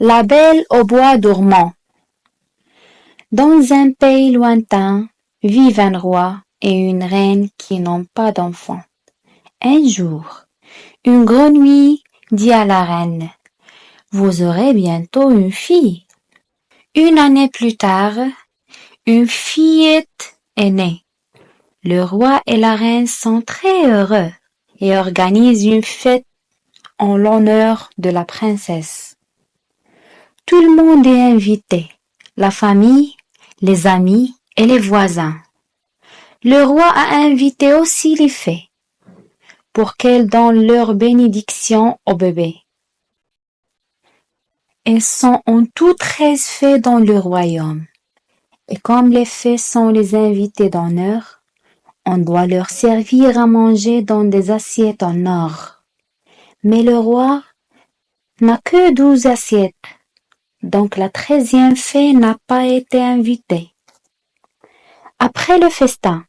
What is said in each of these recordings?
La Belle au bois dormant. Dans un pays lointain vivent un roi et une reine qui n'ont pas d'enfants. Un jour, une grenouille dit à la reine: Vous aurez bientôt une fille. Une année plus tard, une fillette est née. Le roi et la reine sont très heureux et organisent une fête en l'honneur de la princesse. Tout le monde est invité, la famille, les amis et les voisins. Le roi a invité aussi les fées pour qu'elles donnent leur bénédiction au bébé. Elles sont en tout 13 fées dans le royaume. Et comme les fées sont les invités d'honneur, on doit leur servir à manger dans des assiettes en or. Mais le roi n'a que 12 assiettes, donc la 13e fée n'a pas été invitée. Après le festin,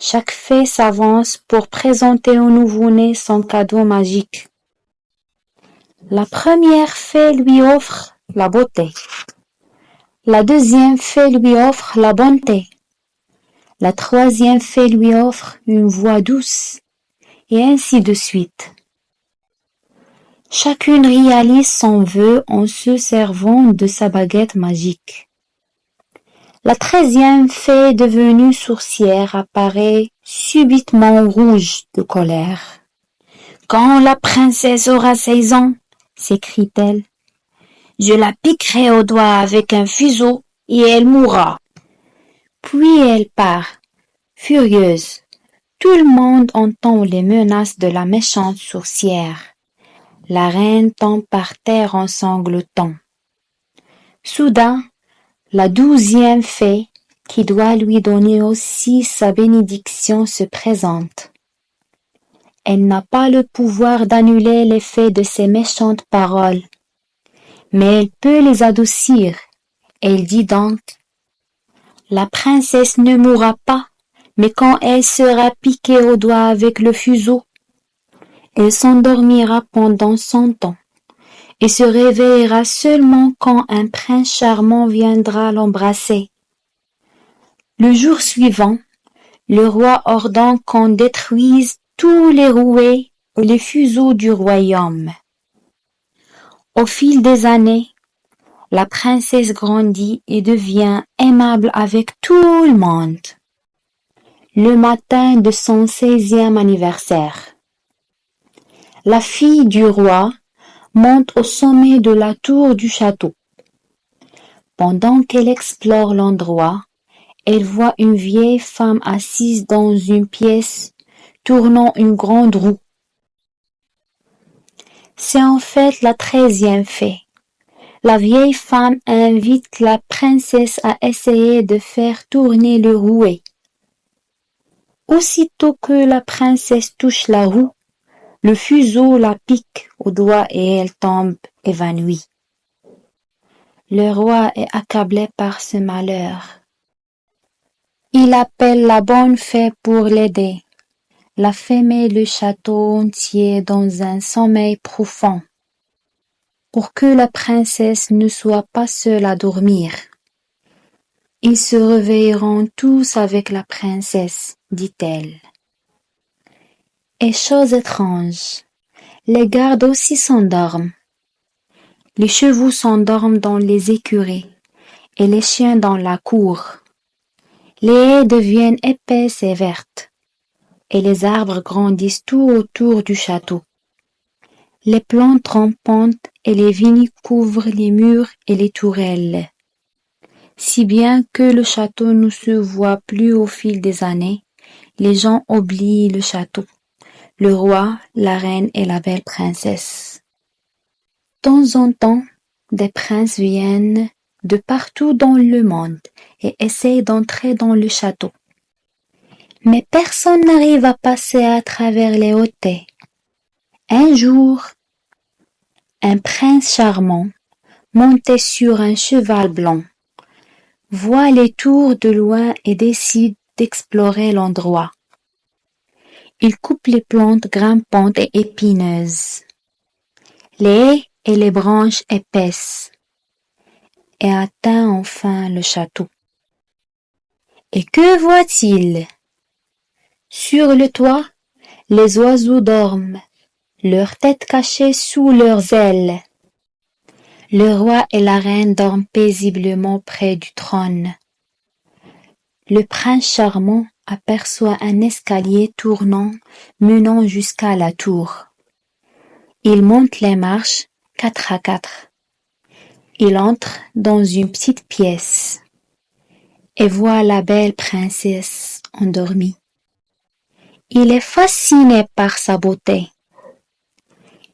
chaque fée s'avance pour présenter au nouveau-né son cadeau magique. La première fée lui offre la beauté. La deuxième fée lui offre la bonté. La troisième fée lui offre une voix douce, et ainsi de suite. Chacune réalise son vœu en se servant de sa baguette magique. La 13e fée devenue sourcière apparaît subitement rouge de colère. Quand la princesse aura 16 ans, s'écrie-t-elle, je la piquerai au doigt avec un fuseau et elle mourra. Puis elle part, furieuse. Tout le monde entend les menaces de la méchante sourcière. La reine tombe par terre en sanglotant. Soudain, la 12e fée, qui doit lui donner aussi sa bénédiction, se présente. Elle n'a pas le pouvoir d'annuler l'effet de ces méchantes paroles, mais elle peut les adoucir. Elle dit donc: La princesse ne mourra pas, mais quand elle sera piquée au doigt avec le fuseau, elle s'endormira pendant 100 ans et se réveillera seulement quand un prince charmant viendra l'embrasser. Le jour suivant, le roi ordonne qu'on détruise tous les rouets et les fuseaux du royaume. Au fil des années, la princesse grandit et devient aimable avec tout le monde. Le matin de son 16e anniversaire, la fille du roi monte au sommet de la tour du château. Pendant qu'elle explore l'endroit, elle voit une vieille femme assise dans une pièce, tournant une grande roue. C'est en fait la 13e fée. La vieille femme invite la princesse à essayer de faire tourner le rouet. Aussitôt que la princesse touche la roue, le fuseau la pique au doigt et elle tombe évanouie. Le roi est accablé par ce malheur. Il appelle la bonne fée pour l'aider. La fée met le château entier dans un sommeil profond, pour que la princesse ne soit pas seule à dormir. Ils se réveilleront tous avec la princesse, dit-elle. Et chose étrange, les gardes aussi s'endorment. Les chevaux s'endorment dans les écuries et les chiens dans la cour. Les haies deviennent épaisses et vertes, et les arbres grandissent tout autour du château. Les plantes rampantes et les vignes couvrent les murs et les tourelles, si bien que le château ne se voit plus au fil des années. Les gens oublient le château, le roi, la reine et la belle princesse. De temps en temps, des princes viennent de partout dans le monde et essayent d'entrer dans le château. Mais personne n'arrive à passer à travers les hauteurs. Un jour, un prince charmant, monté sur un cheval blanc, voit les tours de loin et décide d'explorer l'endroit. Il coupe les plantes grimpantes et épineuses. Les haies et les branches épaisses, et atteint enfin le château. Et que voit-il? Sur le toit, les oiseaux dorment, leurs têtes cachées sous leurs ailes. Le roi et la reine dorment paisiblement près du trône. Le prince charmant aperçoit un escalier tournant menant jusqu'à la tour. Il monte les marches 4 à 4. Il entre dans une petite pièce et voit la belle princesse endormie. Il est fasciné par sa beauté.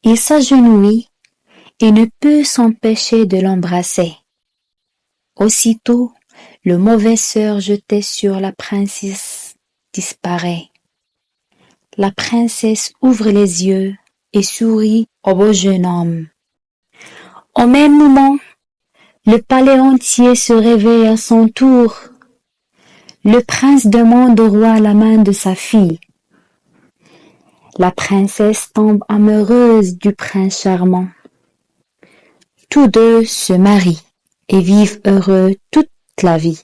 Il s'agenouille et ne peut s'empêcher de l'embrasser. Aussitôt, le mauvais sort jeté sur la princesse disparaît. La princesse ouvre les yeux et sourit au beau jeune homme. Au même moment, le palais entier se réveille à son tour. Le prince demande au roi la main de sa fille. La princesse tombe amoureuse du prince charmant. Tous deux se marient et vivent heureux toute la vie.